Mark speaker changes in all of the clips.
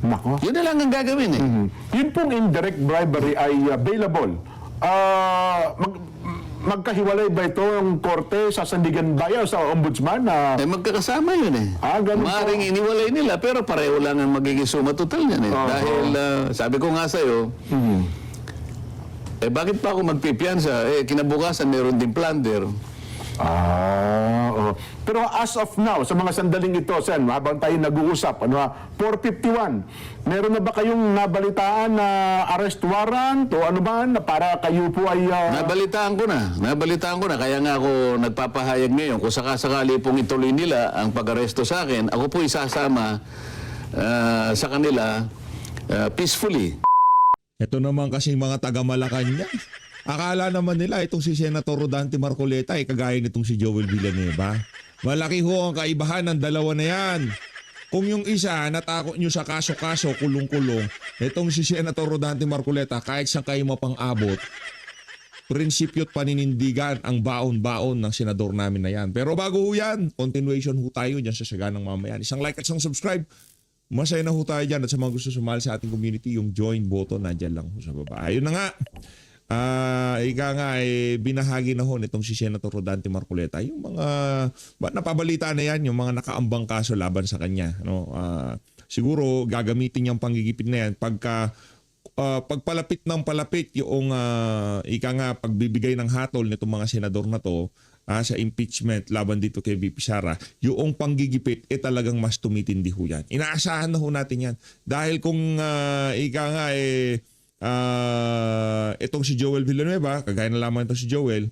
Speaker 1: Nako.
Speaker 2: Yun na lang ang gagawin eh.
Speaker 1: Yun pong indirect bribery ay available. Magkahiwalay ba ito ang korte sa Sandigan Bayan sa ombudsman na
Speaker 2: Magkakasama yun eh.
Speaker 1: ganun po.
Speaker 2: Maring iniwalay nila pero pareho lang ang magiging suma total niyan eh. Dahil sabi ko nga sa'yo, bakit pa ako magpipiyansa? Kinabukasan meron din plunder.
Speaker 1: Pero as of now, sa mga sandaling ito, Sen, habang tayo nag-uusap, 451, meron na ba kayong nabalitaan na arrest warrant o ano ba na para kayo po ay...
Speaker 2: Nabalitaan ko na. Kaya nga ako nagpapahayag ngayon. Kung sakasakali pong ituloy nila ang pag-aresto sa akin, ako po isasama sa kanila peacefully.
Speaker 3: Ito naman kasing mga taga-Malacanang. Akala naman nila itong si Senator Rodante Marcoleta ay kagaya nitong si Joel Villanueva. Malaki ho ang kaibahan ng dalawa na yan. Kung yung isa natakot nyo sa kaso-kaso, kulong-kulong, itong si Senator Rodante Marcoleta kahit saan kayo mapang-abot, prinsipyo at paninindigan ang baon-baon ng senador namin na yan. Pero bago ho yan, continuation ho tayo dyan sa Saganang Mamayan. Isang like at isang subscribe. Masaya na ho tayo dyan at sa mga gusto sumali sa ating community, yung join button nandyan lang ho sa baba. Ayun na nga. Binahagi na ho nitong si Senator Rodante Marcoleta yung mga napabalita na yan, yung mga nakaambang kaso laban sa kanya, no? Siguro gagamitin niyang panggigipit na yan pagpalapit ng palapit yung pagbibigay ng hatol nitong mga senador na to sa impeachment laban dito kay VP Sara. Yung panggigipit talagang mas tumitindi ho yan. Inaasahan na ho natin yan dahil kung itong si Joel Villanueva, kagaya na lamang ito si Joel,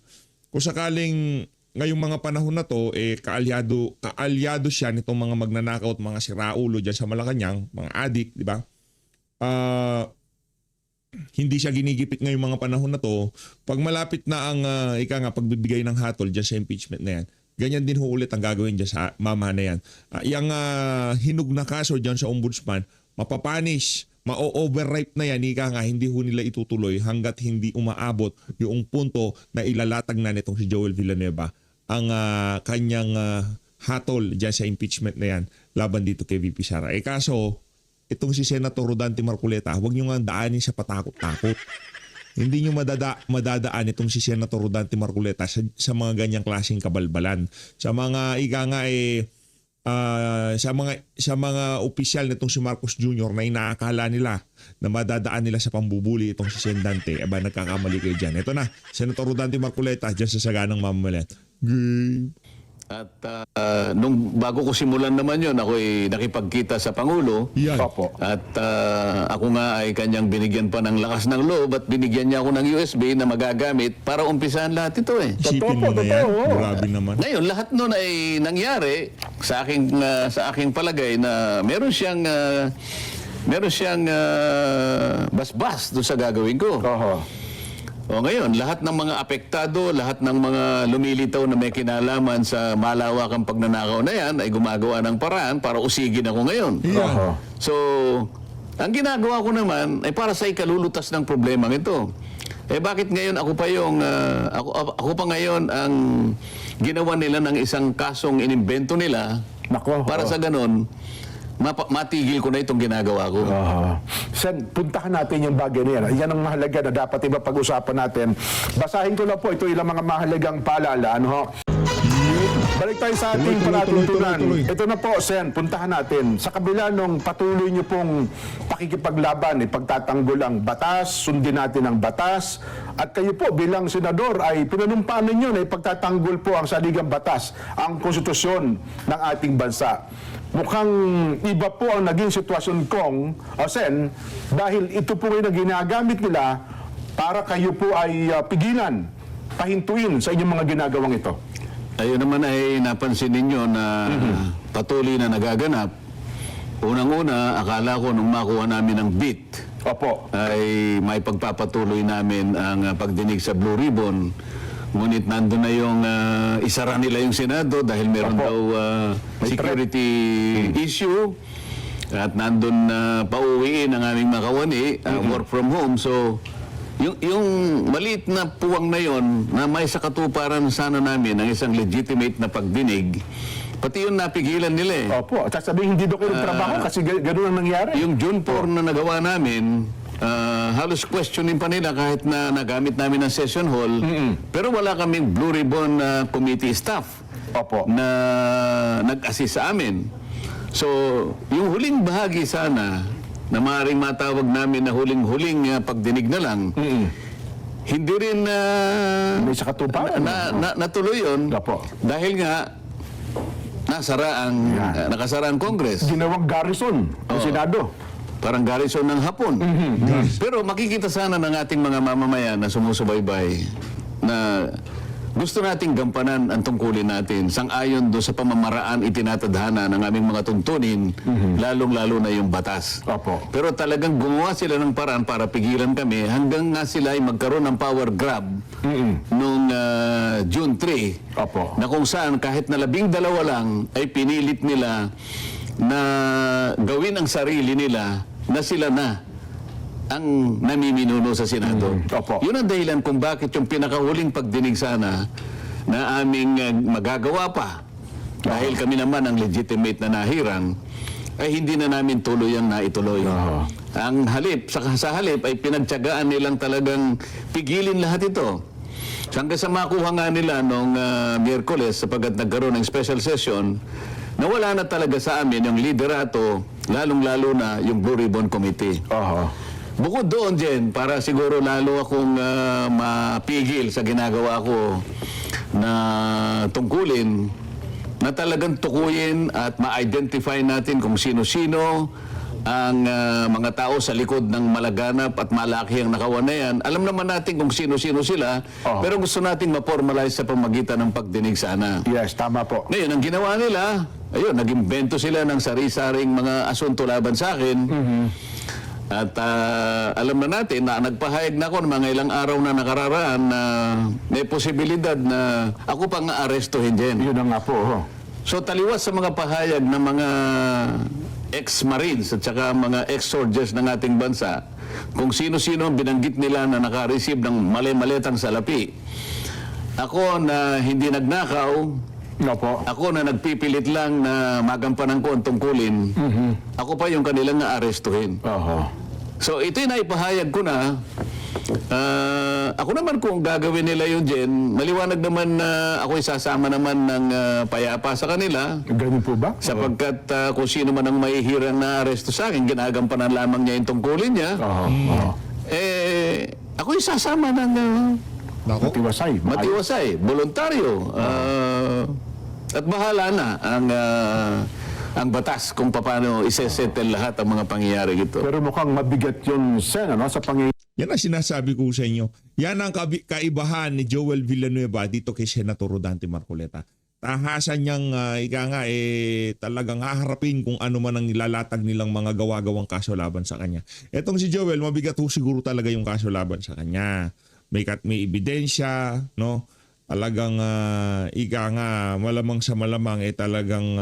Speaker 3: kung sakaling ngayong mga panahon na to, kaalyado siya nitong mga magnanakaw at mga siraulo dyan sa Malacanang, mga adik, di ba? Hindi siya ginigipit ngayong mga panahon na to. Pag malapit na ang pagbibigay ng hatol dyan sa impeachment na yan, ganyan din ho ulit ang gagawin dyan sa mama na yan. Yung hinug na kaso dyan sa ombudsman, mapapanish, ma-overripe na yan, hindi ho nila itutuloy hanggat hindi umaabot yung punto na ilalatag na nitong si Joel Villanueva ang kanyang hatol dyan sa impeachment na yan laban dito kay VP Sara. Kaso, itong si Senator Rodante Marcoleta, huwag nyo nga daanin sa patakot-takot. Hindi nyo madadaan itong si Senator Rodante Marcoleta sa mga ganyang klaseng kabalbalan. Sa mga sa mga opisyal nitong si Marcos Jr. na inaakala nila na madadaan nila sa pambubuli itong si Sendante, nagkakamali kayo dyan. Ito na, Senator Rodante Marcoleta dyan sa Saganang Mamayan.
Speaker 2: At nung bago ko simulan naman yun, ako'y nakipagkita sa Pangulo.
Speaker 3: Yan.
Speaker 2: At ako nga ay kanyang binigyan pa ng lakas ng loob at binigyan niya ako ng USB na magagamit para umpisahan lahat ito eh.
Speaker 3: Isipin mo na yan. Grabe naman.
Speaker 2: Ngayon, lahat nun ay nangyari sa aking palagay na meron siyang basbas doon sa gagawin ko. O ngayon, lahat ng mga apektado, lahat ng mga lumilitaw na may kinalaman sa malawakang pagnanakaw na yan ay gumagawa ng paraan para usigin ako ngayon. So, ang ginagawa ko naman ay para sa ikalulutas ng problemang ito. Bakit ngayon ako pa ngayon ang ginawa nila ng isang kasong inimbento nila para sa ganon, matigil ko na itong ginagawa ko.
Speaker 1: Sen, puntahan natin yung bagay na yan. Yan ang mahalaga na dapat iba pag-usapan natin. Basahin ko lang po, ito ilang mga mahalagang paalala. Balik tayo sa ating palatuntunan. Ito na po, Sen, puntahan natin. Sa kabila nung patuloy niyo pong pakikipaglaban, pagtatanggol ang batas, sundin natin ang batas, at kayo po bilang senador ay pinanumpaan ninyo na ipagtatanggol po ang saligang batas, ang konstitusyon ng ating bansa. Mukhang iba po ang naging sitwasyon kong, Sen, dahil ito po ay ginagamit nila para kayo po ay pigilan, pahintuin sa inyong mga ginagawang ito.
Speaker 2: Ayun naman ay napansin ninyo na patuloy na nagaganap. Unang-una, akala ko nung makuha namin ang beat, ay may pagpapatuloy namin ang pagdinig sa Blue Ribbon. Ngunit nandun na yung isara nila yung Senado dahil meron daw security issue. At nandun pauwiin ang aming mga kawani, work from home. So, yung maliit na puwang na yon na may sa katuparan sana namin ang isang legitimate na pagdinig, Pati yun napigilan nila eh.
Speaker 1: Opo. At sasabihin, hindi daw kayo trabaho kasi ganun ang nangyari.
Speaker 2: Yung June 4 na nagawa namin, halos questioning pa nila kahit na nagamit namin ng session hall. Pero wala kaming Blue Ribbon committee staff
Speaker 1: Opo.
Speaker 2: na nag-assist sa amin. So, yung huling bahagi sana na maaaring matawag namin na huling-huling pagdinig na lang, hindi rin
Speaker 1: May sa katuparan.
Speaker 2: natuloy yun
Speaker 1: Opo.
Speaker 2: dahil nga nakasara ang Congress.
Speaker 1: Ginawang garrison ang Senado.
Speaker 2: Parang garrison ng Hapon. Pero makikita sana ng ating mga mamamayan na sumusubaybay na gusto nating gampanan ang tungkulin natin sang-ayon doon sa pamamaraan itinatadhana ng aming mga tuntunin, lalong-lalo na yung batas.
Speaker 1: Opo.
Speaker 2: Pero talagang gumawa sila ng paraan para pigilan kami hanggang nga sila ay magkaroon ng power grab noong June 3
Speaker 1: Opo.
Speaker 2: na kung saan kahit na 12 lang ay pinilit nila na gawin ang sarili nila na sila na ang namiminuno sa Senado.
Speaker 1: Opo.
Speaker 2: Yun ang dahilan kung bakit yung pinakahuling pagdinig sana na aming magagawa pa dahil kami naman ang legitimate na nahirang ay hindi na namin tuluyang naituloy. Ang halip, sa halip ay pinagtiyagaan nilang talagang pigilin lahat ito. Hanggang sa makuha nga nila noong Miyerkules sapagkat nagkaroon ng special session, nawala na talaga sa amin yung liderato, lalong-lalo na yung Blue Ribbon Committee. Bukod doon, Jen, para siguro lalo akong mapigil sa ginagawa ko na tungkulin na talagang tukuyin at ma-identify natin kung sino-sino ang mga tao sa likod ng malaganap at malaki ang nakawan na yan. Alam naman natin kung sino-sino sila, pero gusto nating ma-formalize sa pamagitan ng pagdinig sana.
Speaker 1: Yes, tama po.
Speaker 2: Ngayon, ang ginawa nila, ayun, nag-imbento sila ng sari-saring mga asunto laban sa akin. At alam na natin na nagpahayag na ako ng mga ilang araw na nakararaan na may posibilidad na ako pang aarestuhin din.
Speaker 1: Yun na nga po.
Speaker 2: So taliwas sa mga pahayag ng mga ex-marines at saka mga ex-soldiers ng ating bansa, kung sino-sino ang binanggit nila na naka-receive ng mali-maletang salapi. Ako na hindi nagnakaw,
Speaker 1: Opo.
Speaker 2: ako na nagpipilit lang na magampanan ko ang tungkulin, ako pa yung kanilang naarestuhin. So ito'y naipahayag ko na. Ako naman kung gagawin nila yun, Jen, maliwanag naman na ako'y sasama naman ng payapa sa kanila.
Speaker 1: Ganun po ba?
Speaker 2: Sapagkat kung sino man ang mahihirang na aresto sa akin, ginagampanan lamang niya yung tungkulin niya. Ako'y sasama ng
Speaker 1: Matiwasay.
Speaker 2: matiwasay, voluntaryo. At bahala na ang batas kung paano isesettle lahat ang mga pangyayari ito.
Speaker 1: Pero mukhang mabigat yun, Sen, ano, sa pangyayari.
Speaker 3: Yan ang sinasabi ko sa inyo. Yan ang kaibahan ni Joel Villanueva dito kay Senator Rodante Marcoleta. Tahasan niyang talagang haharapin kung ano man ang nilalatag nilang mga gawa-gawang kaso laban sa kanya. Etong si Joel, mabigat ho siguro talaga yung kaso laban sa kanya. May ebidensya, no? Talagang malamang sa malamang talagang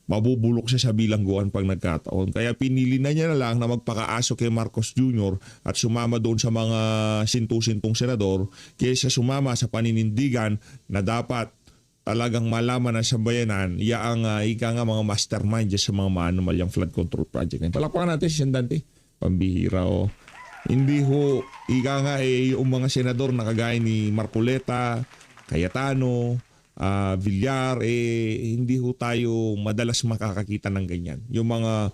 Speaker 3: mabubulok siya sa bilangguan pag nagkataon. Kaya pinili na niya na lang na magpakaaso kay Marcos Jr. at sumama doon sa mga sintu-sintong senador kaysa sumama sa paninindigan na dapat talagang malaman ng sambayanan ang mga mastermind dyan sa mga maanumalyang flood control project. Palakpakan natin si Sandante. Pambihira o. Hindi ho, yung mga senador na kagaya ni Marcoleta, Cayetano, Villar, hindi ho tayo madalas makakakita ng ganyan. Yung mga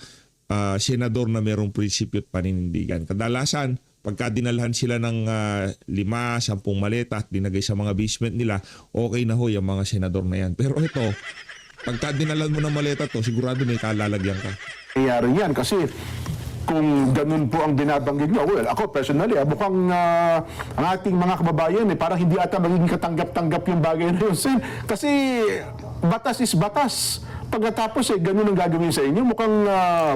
Speaker 3: senador na mayroong prinsipyo at paninindigan. Kadalasan, pagka dinalhan sila ng 5-10 maleta at dinagay sa mga basement nila, okay na ho yung mga senador na yan. Pero ito, pagka dinalhan mo ng maleta to, sigurado may kalalagyan ka.
Speaker 1: Nangyari yan kasi kung ganun po ang binabanggit nyo, well, ako personally, mukhang ang ating mga kababayan, parang hindi ata magiging katanggap-tanggap yung bagay na yun. Kasi batas is batas. Pagkatapos ganun ang gagawin sa inyo, mukhang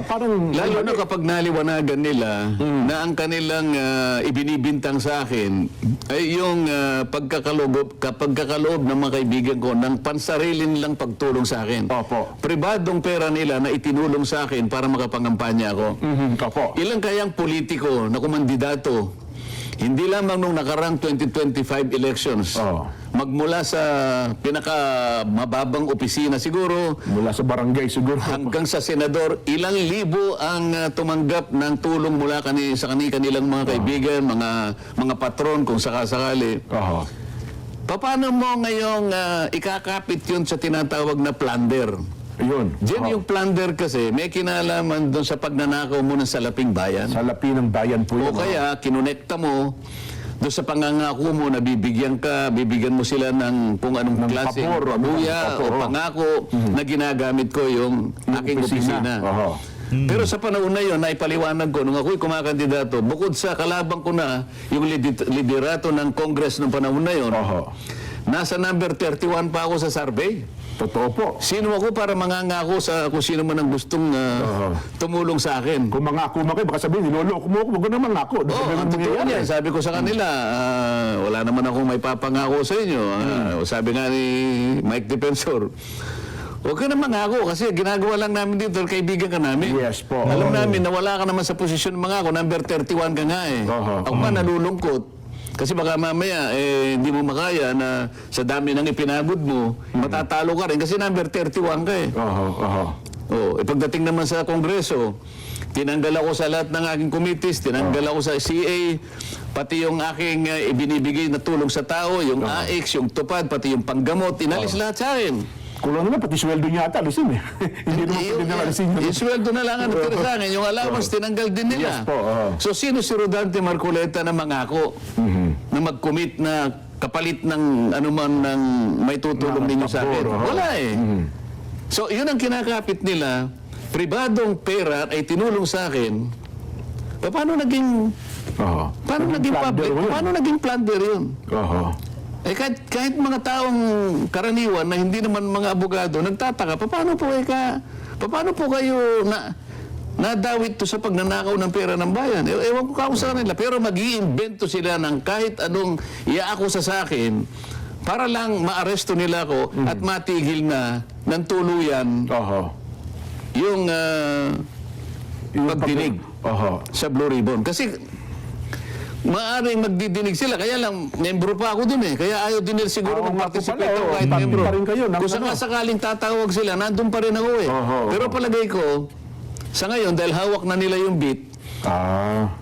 Speaker 1: parang...
Speaker 2: Lalo na kapag naliwanagan nila na ang kanilang ibinibintang sa akin ay yung pagkakaloob ng mga kaibigan ko ng pansarili nilang pagtulong sa akin.
Speaker 1: Opo.
Speaker 2: Pribadong pera nila na itinulong sa akin para makapangampanya ako.
Speaker 1: Opo.
Speaker 2: Ilang kayang politiko na kumandidato, hindi lamang nung nakarang 2025 elections, magmula sa pinakamababang opisina siguro
Speaker 1: Mula sa barangay siguro.
Speaker 2: hanggang sa senador, ilang libo ang tumanggap ng tulong mula sa kanilang mga kaibigan, mga patron kung sakasakali.
Speaker 1: Oho.
Speaker 2: Paano mo ngayong ikakapit yun sa tinatawag na plunder?
Speaker 1: Ayun.
Speaker 2: Diyan yung plunder kasi may kinalaman doon sa pagnanakaw mo ng salaping bayan.
Speaker 1: Sa lapi ng bayan po
Speaker 2: O
Speaker 1: yun.
Speaker 2: kaya kinonekta mo doon sa pangangako mo na bibigyan mo sila ng kung anong klase
Speaker 1: pabor,
Speaker 2: pabuya o
Speaker 1: pabor.
Speaker 2: pangako na ginagamit ko yung aking opisina.
Speaker 1: Oho.
Speaker 2: Pero sa panahon na yun, naipaliwanag ko, nung ako'y kumakandidato, bukod sa kalabang ko na yung liderato ng Congress nung panahon na yun,
Speaker 1: Oho.
Speaker 2: nasa number 31 pa ako sa survey.
Speaker 1: Totoo po.
Speaker 2: Sino ako para mangangako sa kung sino man ang gustong tumulong sa akin?
Speaker 1: Kung mangako mo kayo, baka sabihin, niloloko mo ako, huwag na mangako.
Speaker 2: Oo, ang totoo niya. Sabi ko sa kanila, wala naman akong may papangako sa inyo. Sabi nga ni Mike Defensor, huwag ka na mangako kasi ginagawa lang namin dito, kaibigan ka namin.
Speaker 1: Yes po.
Speaker 2: Alam namin na wala ka naman sa posisyon mangako, number 31 ka nga eh.
Speaker 1: Oo.
Speaker 2: Ako man nalulungkot. Kasi baka mamaya, hindi mo makaya na sa dami ng ipinagod mo, matatalo ka rin kasi number 31 ka eh.
Speaker 1: Oho. Oho.
Speaker 2: Pagdating naman sa Kongreso, tinanggal ako sa lahat ng aking committees, tinanggal ako sa CA, pati yung aking ibinibigay na tulong sa tao, yung AX, yung tupad, pati yung panggamot, inalis lahat sa akin.
Speaker 1: Kulang naman, pati sweldo niya ata, alisin eh. Hindi naman pwede na alisin yun.
Speaker 2: Yung sweldo na lang ang natira sa akin, yung allowance, tinanggal din nila.
Speaker 1: Yes po,
Speaker 2: So, sino si Rodante Marcoleta na mangako, na mag-commit na kapalit ng anuman ng may tutulong ninyo sa akin? Wala eh. So, yun ang kinakapit nila. Pribadong pera ay tinulong sa akin. Paano naging
Speaker 1: Oho.
Speaker 2: naging public?
Speaker 1: Plunder mo yun.
Speaker 2: Paano naging plunder yun?
Speaker 1: Oho.
Speaker 2: Kahit mga taong karaniwan na hindi naman mga abogado, nagtataka, paano po kayo nadawit to sa pagnanakaw ng pera ng bayan? Ewan ko kako sa kanila. Pero mag-iimbento sila ng kahit anong iaakusa sa akin para lang maaresto nila ako at matigil na ng tuluyan
Speaker 1: Oho.
Speaker 2: yung pagdinig
Speaker 1: Oho.
Speaker 2: sa Blue Ribbon. Kasi maaring magdidinig sila. Kaya lang, membro pa ako dun eh. Kaya ayaw din nila siguro
Speaker 1: Oo, nga po
Speaker 2: mag-participate
Speaker 1: pala,
Speaker 2: ako
Speaker 1: oo.
Speaker 2: kahit
Speaker 1: Parte
Speaker 2: membro.
Speaker 1: pa rin kayo ng
Speaker 2: Kung
Speaker 1: ano.
Speaker 2: sakaling tatawag sila, nandun pa rin ako eh.
Speaker 1: Oho,
Speaker 2: Pero palagay ko, sa ngayon, dahil hawak na nila yung beat,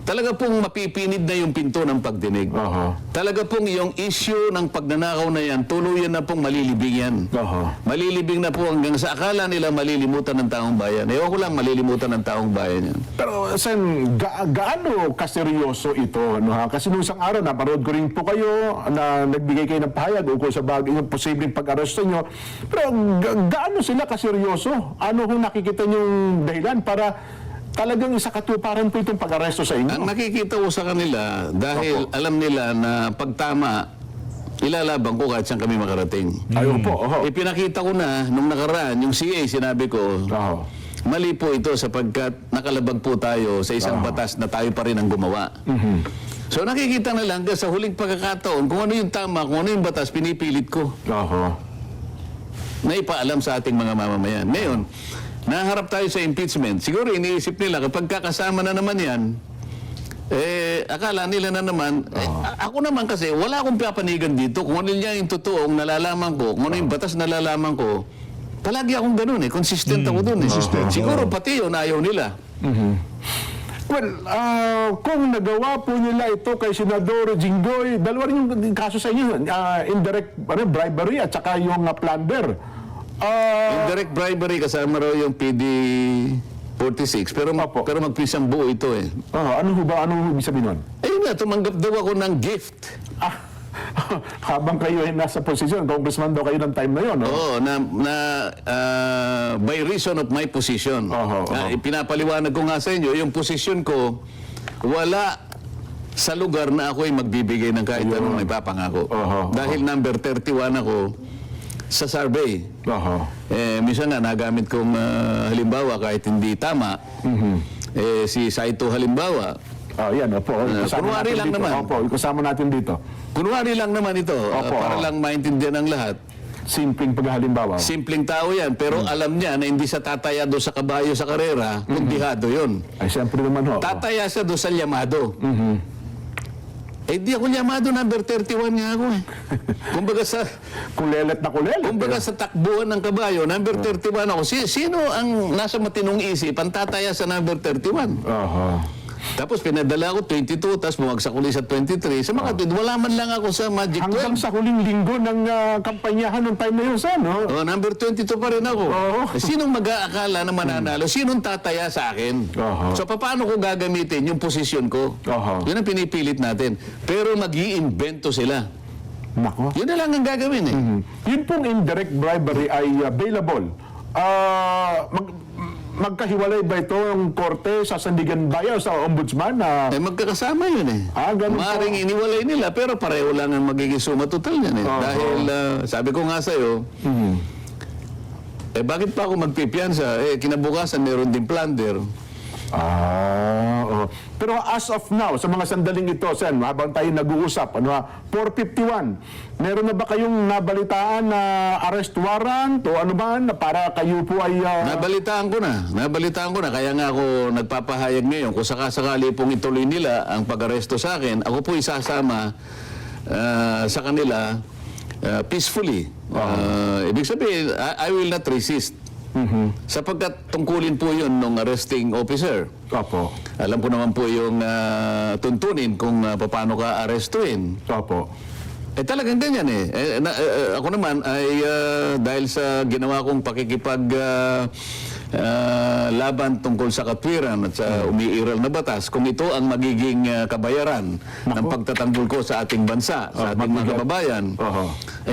Speaker 2: talaga pong mapipinid na yung pinto ng pagdinig.
Speaker 1: Oho.
Speaker 2: Talaga pong yung issue ng pagnanakaw na yan, tuluyan na pong malilibing yan.
Speaker 1: Oho.
Speaker 2: Malilibing na po hanggang sa akala nila malilimutan ng taong bayan. Ewan ko lang, malilimutan ng taong bayan yan.
Speaker 1: Pero, Sen, gaano kaseryoso ito? No, ha? Kasi nung isang araw, naparood ko rin po kayo na nagbigay kayo ng pahayag ukol sa yung posibleng pag-aresto nyo. Pero, gaano sila kaseryoso? Ano kung nakikita nyong dahilan para talagang isa katuparan po itong pag-aresto sa inyo?
Speaker 2: Ang nakikita ko sa kanila, dahil alam nila na pagtama, ilalaban ko kahit saan kami makarating.
Speaker 1: Ayun po, oho.
Speaker 2: Ipinakita ko na, nung nakaraan, yung CA, sinabi ko,
Speaker 1: Oho.
Speaker 2: mali po ito sapagkat nakalabag po tayo sa isang batas na tayo pa rin ang gumawa. So nakikita na lang, sa huling pagkakataon, kung ano yung tama, kung ano yung batas, pinipilit ko
Speaker 1: Oho.
Speaker 2: na ipaalam sa ating mga mamamayan. Ngayon, naharap tayo sa impeachment. Siguro iniisip nila, kapag kakasama na naman yan, akala nila na naman, ako naman kasi, wala akong papanigan dito. Kung ano niya yung totoong nalalaman ko, kung ano yung batas nalalaman ko, palagi akong ganun eh. Consistent ako dun eh. Siguro pati yun, ayaw nila.
Speaker 1: Well, kung nagawa po nila ito kay Senador Jinggoy, dalawa rin yung kaso sa inyo, indirect bribery at saka yung plunder.
Speaker 2: Indirect bribery kasama raw yung PD 46. Pero magpisang buo ito eh.
Speaker 1: Ano ho ba? Ano ho ibig sabihin nun?
Speaker 2: Ayun nga, tumanggap daw ako ng gift.
Speaker 1: Habang kayo ay nasa posisyon, congressman daw kayo ng time na yun, no?
Speaker 2: Oo, by reason of my position. Pinapaliwanag ko nga sa inyo, yung position ko, wala sa lugar na ako ay magbibigay ng kahit anong may papangako. Dahil number 31 ako sa survey. Minsan nga, nagamit kong halimbawa kahit hindi tama. Si Saito halimbawa.
Speaker 1: Yan, opo.
Speaker 2: Kunwari lang naman.
Speaker 1: Opo, kasama natin dito.
Speaker 2: Kunwari lang naman ito, para lang maintindihan ng lahat.
Speaker 1: Simpleng paghalimbawa.
Speaker 2: Simpleng tao yan, pero alam niya na hindi sa tataya doon sa kabayo sa karera, kundihado yun.
Speaker 1: Ay, siyempre naman ho.
Speaker 2: Tataya siya doon sa llamado. Eh, di ako llamado number 31 nga ako eh. Kumbaga sa,
Speaker 1: Kulelet na kulelet.
Speaker 2: kumbaga sa takbuhan ng kabayo, number 31 ako. Sino ang nasa matinong isip ang tataya sa number 31?
Speaker 1: Aha.
Speaker 2: Tapos pinadala ako 22, tapos bumagsak ulit sa 23. Sa mga wala man lang ako sa Magic
Speaker 1: Hanggang
Speaker 2: 12.
Speaker 1: sa huling linggo ng kampanyahan ng time na yun, sir, no?
Speaker 2: Oh, number 22 pa rin ako.
Speaker 1: Oo.
Speaker 2: Sinong mag-aakala na mananalo? Sinong tataya sa akin?
Speaker 1: Oo.
Speaker 2: So, paano ko gagamitin yung posisyon ko?
Speaker 1: Oo.
Speaker 2: Yun ang pinipilit natin. Pero mag-iimbento sila.
Speaker 1: Nako.
Speaker 2: Yun na lang ang gagawin eh.
Speaker 1: Yun pong indirect bribery ay available. Magkahiwalay ba ito ang korte sa Sandigan Bayan o sa ombudsman?
Speaker 2: Eh, magkakasama yun eh.
Speaker 1: Ganun po.
Speaker 2: Maaring iniwalay nila, pero pareho lang ang magiging suma total yan eh.
Speaker 1: Oo.
Speaker 2: Dahil, sabi ko nga sa'yo, bakit pa ako magpipiyansa? Kinabukasan meron din plunder.
Speaker 1: Oo. Pero as of now, sa mga sandaling ito, Sen, habang tayo nag-uusap, 451, meron na ba kayong nabalitaan na arrest warrant o ano man na para kayo po ay...
Speaker 2: Nabalitaan ko na. Kaya nga ako nagpapahayag ngayon. Kung sakasakali pong ituloy nila ang pag-aresto sa akin, ako po isasama sa kanila peacefully. Ibig sabihin, I will not resist. Sapagkat tungkulin po yun ng arresting officer.
Speaker 1: Opo.
Speaker 2: Alam po naman po yung tuntunin kung paano ka arestuin.
Speaker 1: Opo.
Speaker 2: Talagang ganyan eh. Ako naman ay dahil sa ginawa kong pakikipag laban tungkol sa katwiran at sa umiiral na batas, kung ito ang magiging kabayaran ng pagtatanggol ko sa ating bansa, sa ating mga kababayan,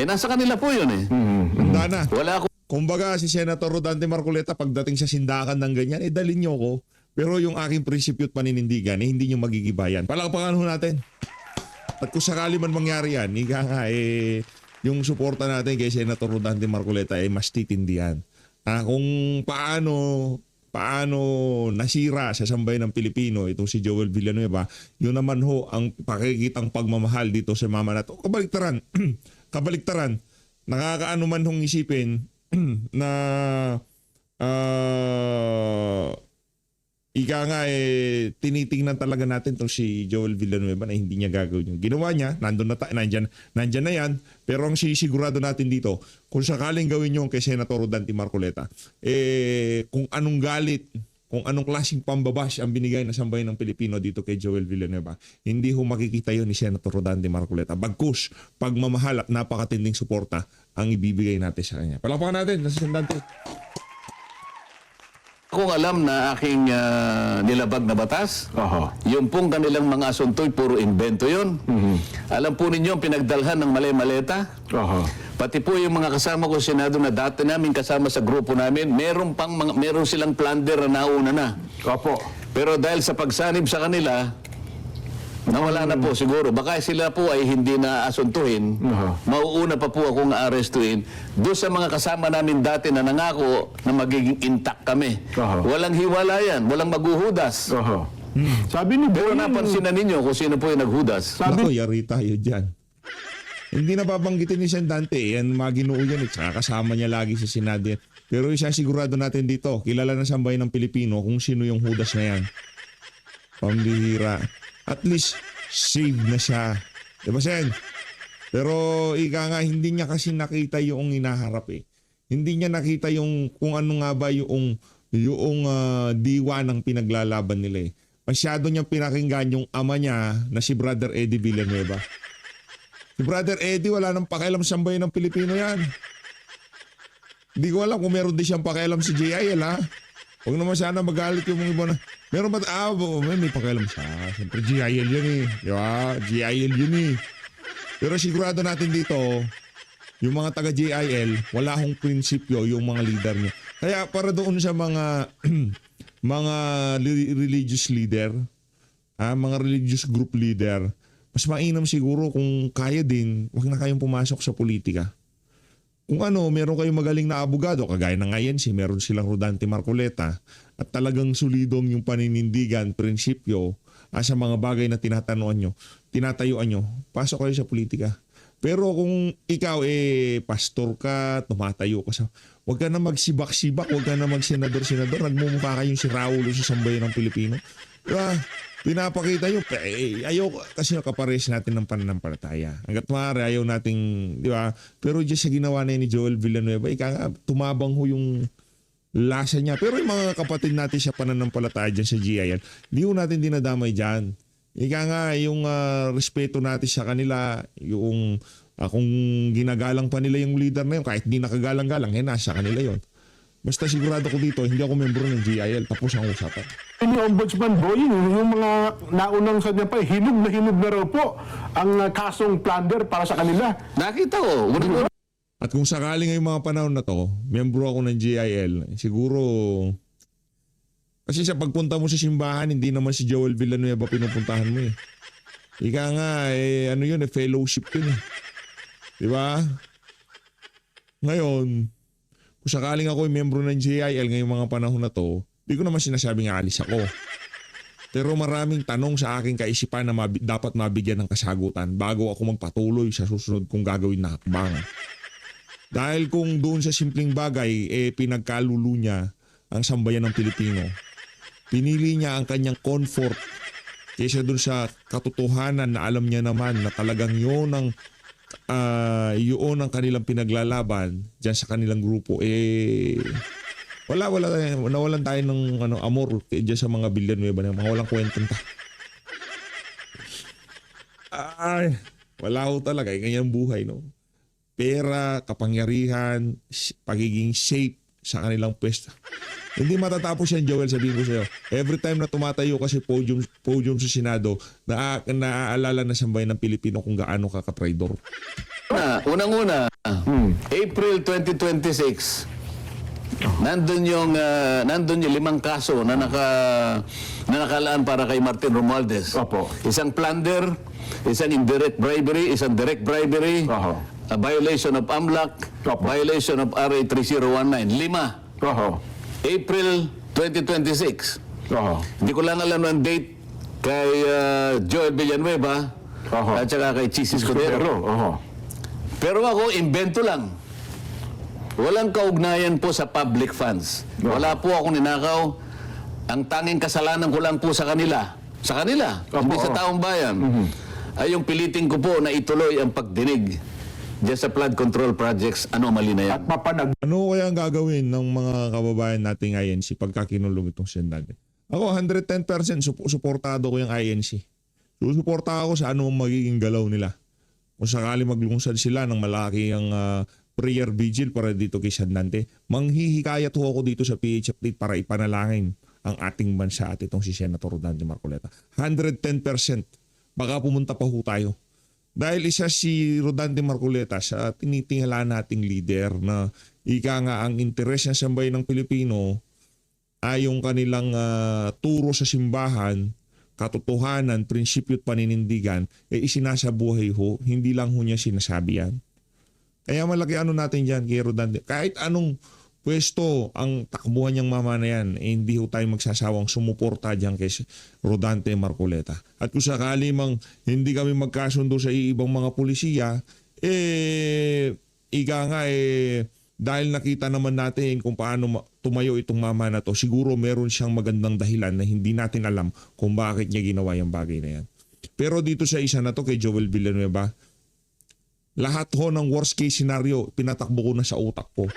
Speaker 2: nasa kanila po yun eh.
Speaker 3: Handa na.
Speaker 2: Wala ako.
Speaker 3: Kumbaga, si Senator Rodante Marcoleta, pagdating sa sindakan ng ganyan, dalhin niyo ko. Pero yung aking prinsipyo at paninindigan, hindi niyo magigibayan. Palakpakan ho natin. At kung sakali man mangyari yan, yung suporta natin kay Senator Rodante Marcoleta ay mas titindihan. Kung paano nasira sa sambayan ng Pilipino itong si Joel Villanueva, yun naman ho ang pakikitang pagmamahal dito sa mama nato. Kabaliktaran, nakakaano man hong isipin na tinitingnan talaga natin tong si Joel Villanueva na hindi niya gagawin yung ginawa niya, nandyan na yan, pero ang sisigurado natin dito, kung sakaling gawin yung kay Senator Rodante Marcoleta, kung anong galit, kung anong klaseng pambabash ang binigay na sambayan ng Pilipino dito kay Joel Villanueva, hindi ho makikita yun ni Senator Rodante Marcoleta. Bagkus, pagmamahal at napakatinding suporta ang ibibigay natin sa kanya. Palakpakan natin, nasa Sandante.
Speaker 2: Kung alam na aking nilabag na batas, yung pong kanilang mga asunto'y puro invento yun. Alam po ninyo ang pinagdalhan ng malay-maleta? Pati po yung mga kasama ko sa Senado na dati namin kasama sa grupo namin, meron silang plunder na nauna na. Pero dahil sa pagsanib sa kanila, nawala na po siguro. Baka sila po ay hindi na asuntuhin. Mauuna pa po akong aarestuin doon sa mga kasama namin dati na nangako na magiging intact kami. Walang hiwalayan, walang maghuhudas.
Speaker 1: Sabi ni
Speaker 2: Pero
Speaker 1: Boying,
Speaker 2: napansin na ninyo kung sino po yung naghudas.
Speaker 3: Ako, yari tayo dyan. Hindi na babanggitin ni Sandante. Yan, maginoo yan. Tsaka kasama niya lagi sa Senado yan. Pero isa sigurado natin dito, kilala na sambayan ng Pilipino kung sino yung hudas na yan. Pambihira. At least, save na siya. Diba, Sen? Pero, hindi niya kasi nakita yung inaharap eh. Hindi niya nakita yung kung ano nga ba yung diwa ng pinaglalaban nila eh. Masyado niyang pinakinggan yung ama niya na si Brother Eddie Villanueva. Si Brother Eddie, wala nang pakialam sa sambayan ng Pilipino yan. Hindi ko alam kung meron din siyang pakialam si JIL ha. Huwag naman sana magalit yung mga iba na, meron ba, may pakialam siya. Siyempre GIL yun eh. Di ba? GIL yun eh. Pero sigurado natin dito, yung mga taga-GIL, wala hong prinsipyo yung mga leader niya. Kaya para doon sa mga mga religious leader, mga religious group leader, mas mainam siguro kung kaya din, wag na kayong pumasok sa politika. Kung meron kayong magaling na abogado, kagaya ng INC, meron silang Rodante Marcoleta, at talagang solidong yung paninindigan, prinsipyo, sa mga bagay na tinatayuan nyo, pasok kayo sa politika. Pero kung ikaw pastor ka, tumatayo ka wag ka na magsibak-sibak, wag ka na magsenador-senador, nagmumukha kayong si Raulo sa sambayan ng Pilipino. Diba? pinapakita nyo, ayaw kasi kapares natin ng pananampalataya. Hanggat maaari, ayaw nating, di ba? Pero just sa ginawa na ni Joel Villanueva, tumabang ho yung lasa niya. Pero yung mga kapatid natin sa pananampalataya dyan sa GIL, hindi ho natin dinadamay dyan. Yung respeto natin sa kanila, yung kung ginagalang pa nila yung leader na yun, kahit di nakagalang-galang, nasa kanila yon. Basta sigurado ko dito, hindi ako membro ng GIL. Tapos ang usapan.
Speaker 1: Yung Ombudsman Boying, yung mga naunang sa niya pa, hinug na raw po ang kasong plunder para sa kanila.
Speaker 2: Nakita ko.
Speaker 3: At kung sakaling ngayong mga panahon na to, membro ako ng GIL, siguro, kasi sa pagpunta mo sa simbahan, hindi naman si Joel Villanueva pinupuntahan mo eh. Ika nga, ano yun, fellowship yun eh. Diba? Ngayon, kung sakaling ako ay membro ng GIL ngayong mga panahon na to, di ko naman sinasabing aalis ako. Pero maraming tanong sa aking kaisipan na dapat mabigyan ng kasagutan bago ako magpatuloy sa susunod kong gagawin na hakbang. Dahil kung doon sa simpleng bagay, pinagkalulo niya ang sambayan ng Pilipino. Pinili niya ang kanyang comfort kaysa doon sa katotohanan na alam niya naman na talagang yun ang kanilang pinaglalaban dyan sa kanilang grupo. Nawalan tayo ng amor dyan sa mga Villanueva na mga walang kwentang wala ho talaga. Ganyan buhay, no? Pera, kapangyarihan, pagiging safe sa kanilang pwesto. Hindi matatapos yan, Joel, sabihin ko sa'yo. Every time na tumatayo kasi podium sa Senado, naaalala na sambayan ng Pilipino kung gaano ka ka-traidor.
Speaker 2: Unang-una, April 2026, nandun yung 5 kaso na nakalaan para kay Martin Romualdez.
Speaker 1: Opo.
Speaker 2: Isang plunder, isang indirect bribery, isang direct bribery, a violation of AMLAC,
Speaker 1: Opo.
Speaker 2: violation of RA 3019. 5.
Speaker 1: Oho.
Speaker 2: April 2026.
Speaker 1: Oho.
Speaker 2: Hindi ko lang alam ng date kay Joel Villanueva
Speaker 1: Oho.
Speaker 2: at saka kay Chis Escudero.
Speaker 1: Oho.
Speaker 2: Pero ako, invento lang. Walang kaugnayan po sa public funds. Wala po akong ninakaw. Ang tanging kasalanan ko lang po sa kanila. Sa kanila, hindi sa taong bayan. Ay yung pilitin ko po na ituloy ang pagdinig diyan sa flood control projects, anomaly na yan.
Speaker 1: At mapanag.
Speaker 3: Ano kaya ang gagawin ng mga kababayan nating INC pagka kinulong itong Senado? Ako, 110% suportado ko yung INC. Susuporta ako sa anong magiging galaw nila. Kung sakali maglungsad sila ng malaki ang prayer vigil para dito kay Sandante, manghihikayat ho ako dito sa PH Update para ipanalangin ang ating bansa at itong si Senator Rodante Marcoleta. 110%. Baka pumunta pa ho tayo. Dahil isa si Rodante Marcoleta sa tinitingala nating leader na ika nga ang interes ng sambayan ng Pilipino ay yung kanilang turo sa simbahan, katotohanan, prinsipyo at paninindigan, isinasabuhay ho, hindi lang ho niya sinasabi yan. Kaya malaki natin dyan kay Rodante. Kahit anong pwesto ang takbuhan niyang mama na yan, hindi ho tayo magsasawang sumuporta dyan kay Rodante Marcoleta. At kung sakali mang hindi kami magkasundo sa ibang mga pulisiya, dahil nakita naman natin kung paano tumayo itong mama na to, siguro meron siyang magandang dahilan na hindi natin alam kung bakit niya ginawa yung bagay na yan. Pero dito sa isa na to kay Joel Villanueva, lahat ho ng worst case scenario, pinatakbo ko na sa utak ko.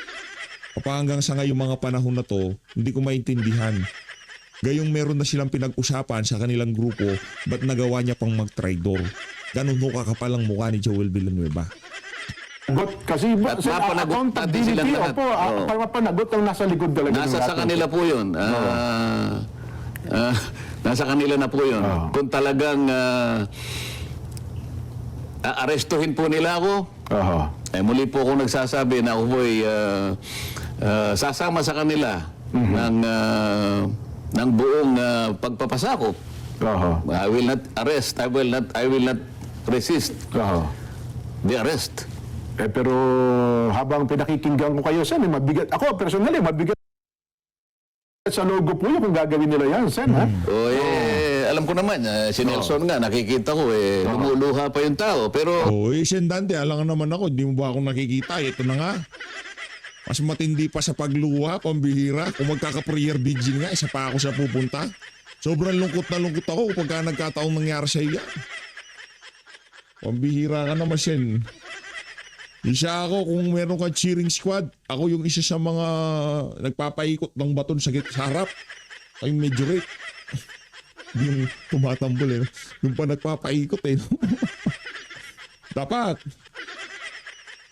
Speaker 3: Hanggang sa ngayong mga panahon na to, hindi ko maintindihan. Gayong meron na silang pinag-usapan sa kanilang grupo, ba't nagawa niya pang mag-traidor? Ganun ho kakapal ang mukha ni Joel Villanueva.
Speaker 1: Kasi
Speaker 2: At mapanagot natin silang lahat.
Speaker 1: Mapanagot ang nasa likod talaga.
Speaker 2: Nasa sa kanila po yun. Nasa kanila na po yun. Kung talagang aarestuhin po nila ako, muli po ako nagsasabi na ako po'y sasama sa kanila ng buong pagpapasakop. I will not arrest. I will not resist the arrest.
Speaker 1: Pero habang pinakikinggan ko kayo, Sen, mabigat. Ako, personally, mabigat sa logo po yun kung gagawin nila yan, Sen, ha?
Speaker 2: Alam ko naman, si Nelson nga, nakikita ko, lumuluha pa yung tao. Pero
Speaker 3: Sendante, alam naman ako, di mo ba ako nakikita? Ito na nga. Mas matindi pa sa pagluha, pambihira. Kung magkaka-prayer vigil nga, isa pa ako sa pupunta. Sobrang lungkot na lungkot ako kapag nagkataong nangyari sa iyo. Pambihira ka naman, Sen. Isa ako, kung meron ka cheering squad, ako yung isa sa mga nagpapaikot ng baton sa harap. Ay medyo rate. Yung tumatambol eh. Yung pa nagpapaikot eh. Dapat.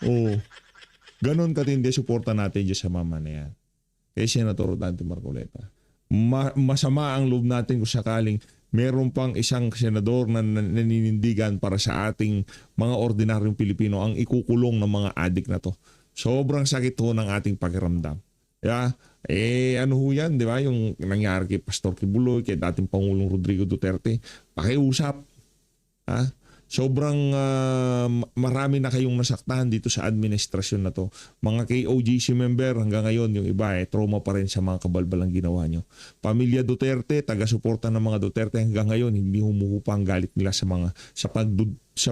Speaker 3: Oo. Ganon katindi suporta natin dyan sa mama na yan. Kay Senator Dante Marcoleta. Masama ang loob natin kung sakaling meron pang isang senador na naninindigan para sa ating mga ordinaryong Pilipino ang ikukulong ng mga adik na to. Sobrang sakit ho ng ating pakiramdam. Yeah? Ano ho yan, di ba? Yung nangyari kay Pastor Kibuloy, kay dating Pangulong Rodrigo Duterte. Pakiusap. Ha? Sobrang marami na kayong nasaktan dito sa administrasyon na to. Mga KOGC member hanggang ngayon, yung iba trauma pa rin sa mga kabalbalang ginawa nyo. Pamilya Duterte, taga-suporta ng mga Duterte hanggang ngayon, hindi humuhupa ang galit nila sa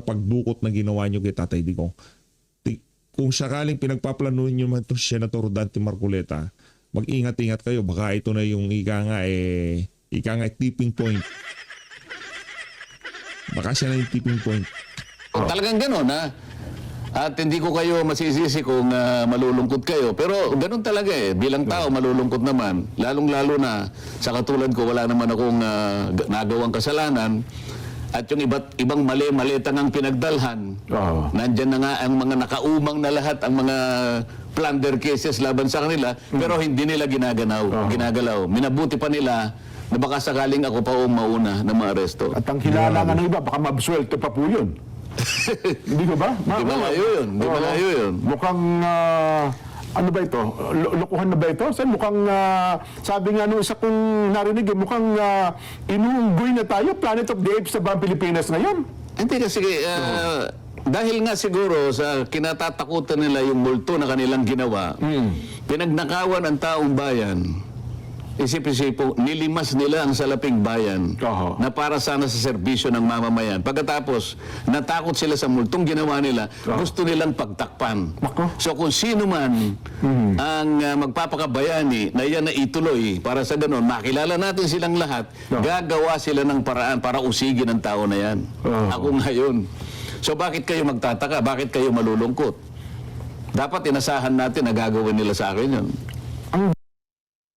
Speaker 3: pagdukot na ginawa nyo kay Tatay Digong. Kung sakaling pinagpaplanuhin nyo man ito si Senator Dante Marcoleta, mag-ingat-ingat kayo. Baka ito na yung ika nga tipping point. Baka siya na yung tipping point.
Speaker 2: Talagang gano'n, ha? At hindi ko kayo masisisi kung malulungkot kayo. Pero gano'n talaga eh. Bilang tao, malulungkot naman. Lalong-lalo na sa katulad ko, wala naman akong nagawang kasalanan. At yung ibang mali-malitang ang pinagdalhan. Nandyan na nga ang mga nakaumang na lahat, ang mga plunder cases laban sa kanila. Pero hindi nila ginagalaw. Minabuti pa nila na baka sakaling ako pa ang mauna na maaresto.
Speaker 1: At ang kilala nga ng iba, baka mabsuelto pa po yun. Hindi ko ba?
Speaker 2: Di malayo yun. Di malayo yun.
Speaker 1: Mukhang, ano ba ito? Lokohan na ba ito? Mukhang, sabi nga nung isa kong narinig, mukhang inuunggoy na tayo, Planet of the Apes na ba ang Pilipinas ngayon?
Speaker 2: Hindi kasi, dahil nga siguro sa kinatatakutan nila yung multo na kanilang ginawa, pinagnakawan ang taong bayan. Isip-isipo, nilimas nila ang salaping bayan na para sana sa serbisyo ng mamamayan. Pagkatapos, natakot sila sa multong ginawa nila, gusto nilang pagtakpan. So kung sino man ang magpapakabayani na yan na ituloy, para sa ganun, makilala natin silang lahat, gagawa sila ng paraan para usigin ang tao na yan. Ako ngayon. So bakit kayo magtataka? Bakit kayo malulungkot? Dapat inasahan natin na gagawin nila sa akin yun.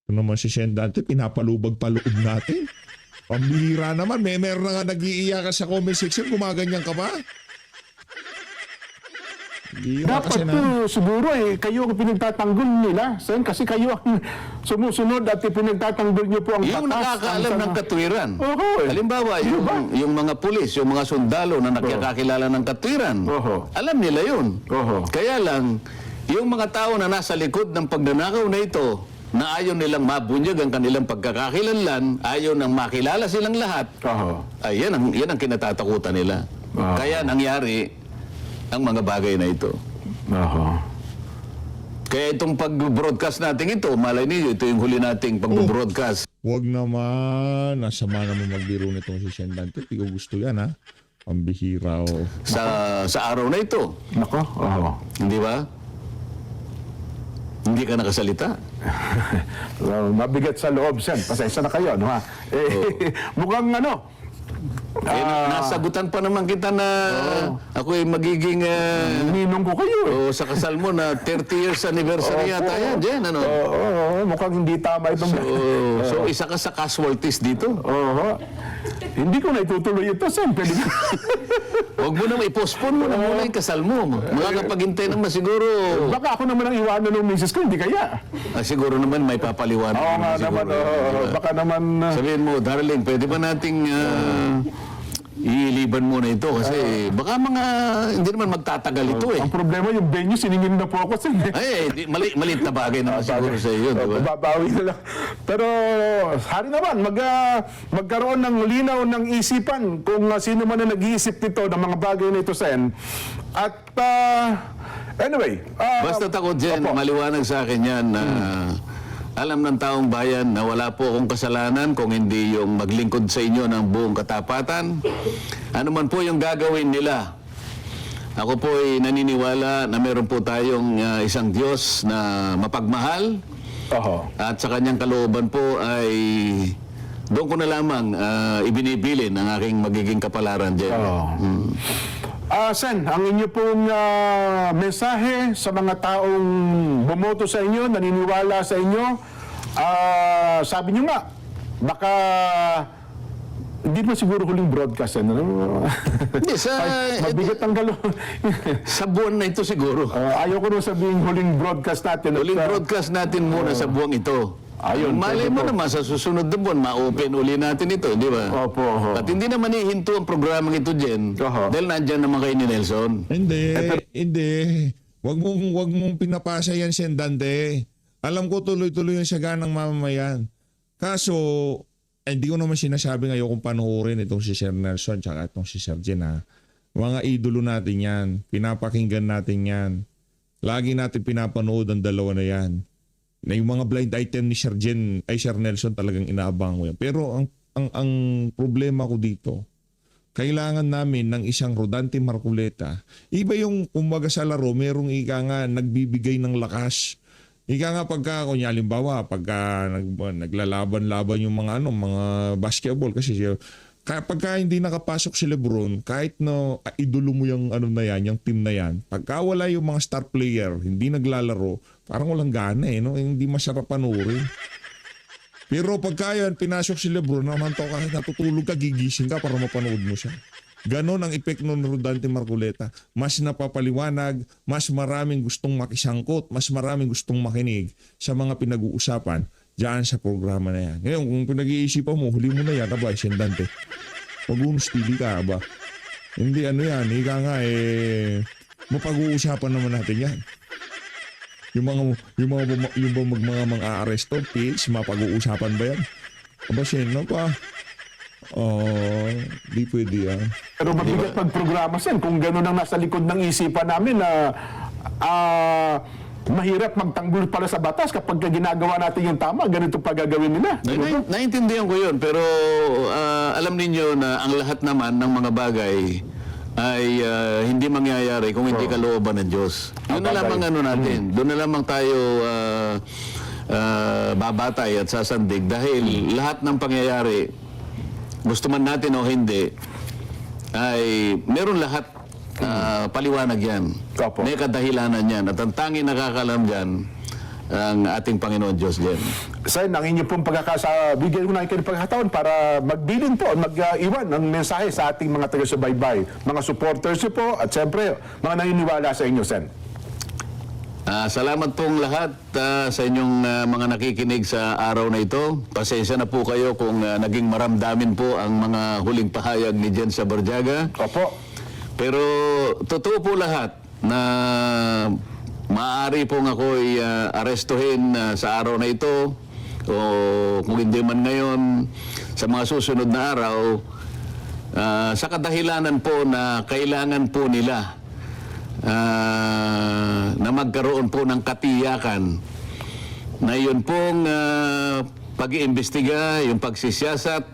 Speaker 3: Ito naman si Sen Dante, pinapalubag pa loob natin. Pambihira naman, meron na nga nag-iiyakan sa comment section, gumaganyan ka ba?
Speaker 1: Dapat siguro kayo ang pinagtatanggol nila. Kasi kayo ang sumusunod at pinagtatanggol nyo po ang
Speaker 2: yung nakakaalam ng katwiran.
Speaker 1: Eh.
Speaker 2: Halimbawa, yung mga pulis, yung mga sundalo na nakakakilala ng katwiran, alam nila yun. Kaya lang, yung mga tao na nasa likod ng pagnanakaw na ito, na ayaw nilang mabunyag ang kanilang pagkakakilanlan, ayaw nang makilala silang lahat, ay yan ang kinatatakutan nila. Kaya nangyari ang mga bagay na ito. Kaya itong pag-broadcast natin ito, malay niyo, ito yung huli nating pag-broadcast.
Speaker 3: Huwag naman, nasama naman magbiro nitong si Sen Dante. Hindi ko gusto yan, ha? Pambihira,
Speaker 2: Sa araw na ito.
Speaker 1: Nako,
Speaker 2: Hindi ba? Hindi ka nakasalita.
Speaker 1: Mabigat sa loob, Sen. Pasensya na kayo, no, ha? Mukhang
Speaker 2: nasagutan pa naman kita na ako ay magiging
Speaker 1: ninong ko kayo.
Speaker 2: sa kasal mo na 30 years anniversary yata yan, Jen, ano?
Speaker 1: Mukhang hindi tama itong...
Speaker 2: So isa ka sa casualties dito?
Speaker 1: Hindi ko na itutuloy ito, Sen. Pwede na.
Speaker 2: Huwag mo naman, i-postpone mo na muna yung kasal mo. Makakapaghintay naman siguro.
Speaker 1: Baka ako naman ang iwanan ng misis ko, hindi kaya.
Speaker 2: Siguro naman may papaliwanag.
Speaker 1: Oo nga naman, baka naman...
Speaker 2: Sabihin mo, darling, pwede ba nating iiliban muna ito kasi baka hindi naman magtatagal ito eh.
Speaker 1: Ang problema, yung venue, siningin na po ako, Sen.
Speaker 2: Maliit na bagay naman siguro sa iyo, di ba?
Speaker 1: Babawi na lang. Pero, hari naman, magkaroon ng linaw ng isipan kung sino man na nag-iisip nito ng mga bagay na ito, Sen. At, anyway.
Speaker 2: Basta takot dyan, maliwanag sa akin yan na alam ng taong bayan na wala po akong kasalanan kung hindi yung maglingkod sa inyo ng buong katapatan. Ano man po yung gagawin nila. Ako po ay naniniwala na meron po tayong isang Diyos na mapagmahal. At sa kanyang kalooban po ay doon ko na lamang ibinibilin ang aking magiging kapalaran dyan.
Speaker 1: Sen, ang inyo pong mensahe sa mga taong bumoto sa inyo, naniniwala sa inyo, sabi nyo nga, baka hindi pa siguro huling broadcast.
Speaker 2: Hindi,
Speaker 1: Mabigat ang galo.
Speaker 2: sa buwan na ito siguro.
Speaker 1: Ayaw ko nung sabihin huling broadcast natin.
Speaker 2: Huling broadcast natin muna sa buwang ito.
Speaker 1: Ayun,
Speaker 2: Malay mo
Speaker 1: pwede po.
Speaker 2: naman sa susunod na buwan, ma-open uli natin ito, di ba?
Speaker 1: Opo.
Speaker 2: At hindi naman ihinto ang programang ito, Jen.
Speaker 1: Oho.
Speaker 2: Dahil nandyan naman kayo ni Nelson.
Speaker 3: Hindi. Wag mong pinapasa yan, Sen Dante. Alam ko tuloy-tuloy yung siya ng mamamayan. Kaso, hindi ko naman sinasabi ngayon kung panuorin itong si Sir Nelson tsaka itong si Sir Jen, ha. Mga idolo natin yan. Pinapakinggan natin yan. Lagi natin pinapanood ang dalawa na yan. Na yung mga blind item ni Sir Jen, ay Sir Nelson talagang inaabang ko yan. Pero ang problema ko dito, kailangan namin ng isang Rodante Marcoleta. Iba yung kumbaga sa laro, merong ika nga nagbibigay ng lakas. Ika nga pagka, kunya halimbawa, pagka naglalaban-laban yung mga mga basketball kasi pagka hindi nakapasok si LeBron, kahit na idolo mo yung na yan, yung team na yan, pagka wala yung mga star player, hindi naglalaro, parang walang gana no? Hindi masarap panoorin. Pero pagka yan, pinasok si LeBron, naman to kahit natutulog ka, gigising ka para mapanood mo siya. Ganon ang epekto ng Rodante Marcoleta. Mas napapaliwanag, mas maraming gustong makisangkot, mas maraming gustong makinig sa mga pinag-uusapan diyan sa programa na yan. Ngayon, kung pinag-iisipan mo, huli mo na yan, aba, Sen Dante. Pag-unustili ka, aba. Hindi yan, ika nga mapag-uusapan naman natin yan. Yung mga aresto, PH, mapag-uusapan ba yan? Aba, Sen, pa? Di pwede yan.
Speaker 1: Pero mabigat pag-programa, Sen, kung gano'n ang nasa likod ng isipan namin na mahirap magtanggol pala sa batas kapag ginagawa natin yung tama, ganito pa gagawin nila.
Speaker 2: Naintindihan ko yun, pero alam ninyo na ang lahat naman ng mga bagay ay hindi mangyayari kung hindi kalooban ng Diyos. Yun na lamang natin. Doon na lamang tayo babatay at sasandig dahil lahat ng pangyayari, gusto man natin o hindi, ay meron lahat paliwanag yan.
Speaker 1: Opo.
Speaker 2: May kadahilanan yan. At ang tanging nakakalam dyan, ang ating Panginoon Diyos dyan.
Speaker 1: Sen, ang inyo pong bigyan ko na kayo ng pagkakataon para magbilin po, mag-iwan ng mensahe sa ating mga taga-subaybay, mga supporters nyo po, at siyempre, mga naniniwala sa inyo, Sen.
Speaker 2: Salamat pong lahat sa inyong mga nakikinig sa araw na ito. Pasensya na po kayo kung naging maramdamin po ang mga huling pahayag ni Jen Sabarjaga.
Speaker 1: Opo.
Speaker 2: Pero totoo po lahat na maaari pong ako'y arestuhin sa araw na ito o kung hindi man ngayon sa mga susunod na araw sa kadahilanan po na kailangan po nila na magkaroon po ng katiyakan na yun pong pag-iimbestiga, yung pagsisiyasat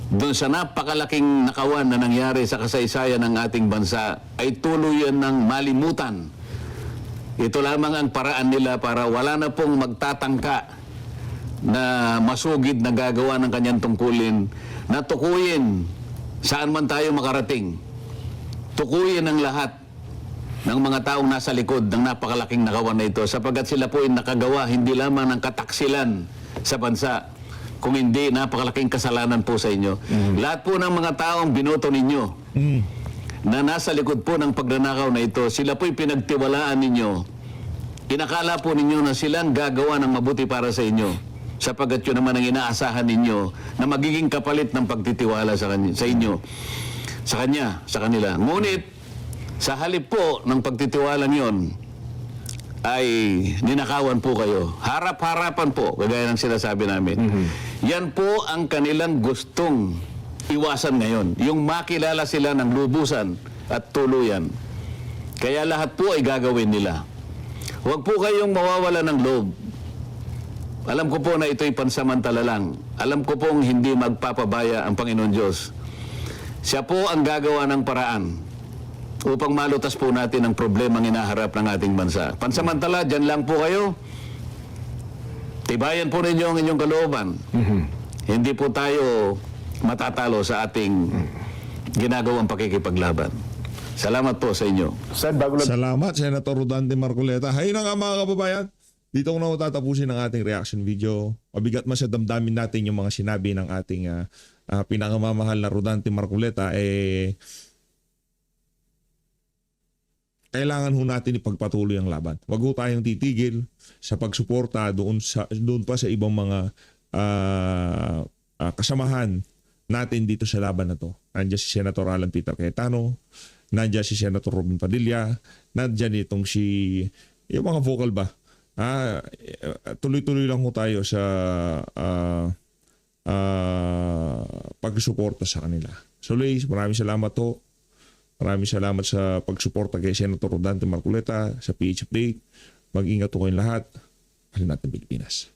Speaker 2: doon sa napakalaking nakawan na nangyari sa kasaysayan ng ating bansa ay tuluyan ng malimutan. Ito lamang ang paraan nila para wala na pong magtatangka na masugid na gagawa ng kanyang tungkulin na tukuyin saan man tayo makarating. Tukuyin ang lahat ng mga taong nasa likod ng napakalaking nakawan na ito sapagkat sila po ay nakagawa hindi lamang ng kataksilan sa bansa, kung hindi, napakalaking kasalanan po sa inyo. Lahat po ng mga taong binoto ninyo na nasa likod po ng pagnanakaw na ito, sila po'y pinagtiwalaan ninyo. Inakala po ninyo na silang gagawa ng mabuti para sa inyo, sapagkat yun naman ang inaasahan ninyo na magiging kapalit ng pagtitiwala sa inyo, sa kanila. Ngunit, sa halip po ng pagtitiwalang yon, ay ninakawan po kayo. Harap-harapan po, kagaya ng sinasabi namin. Yan po ang kanilang gustong iwasan ngayon. Yung makilala sila ng lubusan at tuluyan. Kaya lahat po ay gagawin nila. Huwag po kayong mawawala ng loob. Alam ko po na ito'y pansamantala lang. Alam ko pong hindi magpapabaya ang Panginoon Diyos. Siya po ang gagawa ng paraan upang malutas po natin ang problemang hinaharap ng ating bansa. Pansamantala, dyan lang po kayo. Tibayan po ninyo ang inyong kalooban. hindi po tayo matatalo sa ating ginagawang pakikipaglaban. Salamat po sa inyo.
Speaker 1: Sen, bago lang
Speaker 3: Salamat, Senator Rodante Marcoleta. Hay na nga mga kababayan, dito ko na tatapusin ang ating reaction video. Mabigat man sa damdamin natin yung mga sinabi ng ating pinakamamahal na Rodante Marcoleta, kailangan ho natin ipagpatuloy ang laban. Huwag ho tayong titigil sa pagsuporta doon pa sa ibang mga kasamahan natin dito sa laban na to. Nandiyan si Senator Alan Peter Cayetano, nandiyan si Senator Robin Padilla, nandiyan itong yung mga vocal ba. Tuloy-tuloy lang ho tayo sa pagsuporta sa kanila. So Luis, maraming salamat ho. Maraming salamat sa pagsuporta kay Senator Rodante Marcoleta sa PH Update. Mag-ingat ho kayong lahat. Mahal natin Pilipinas.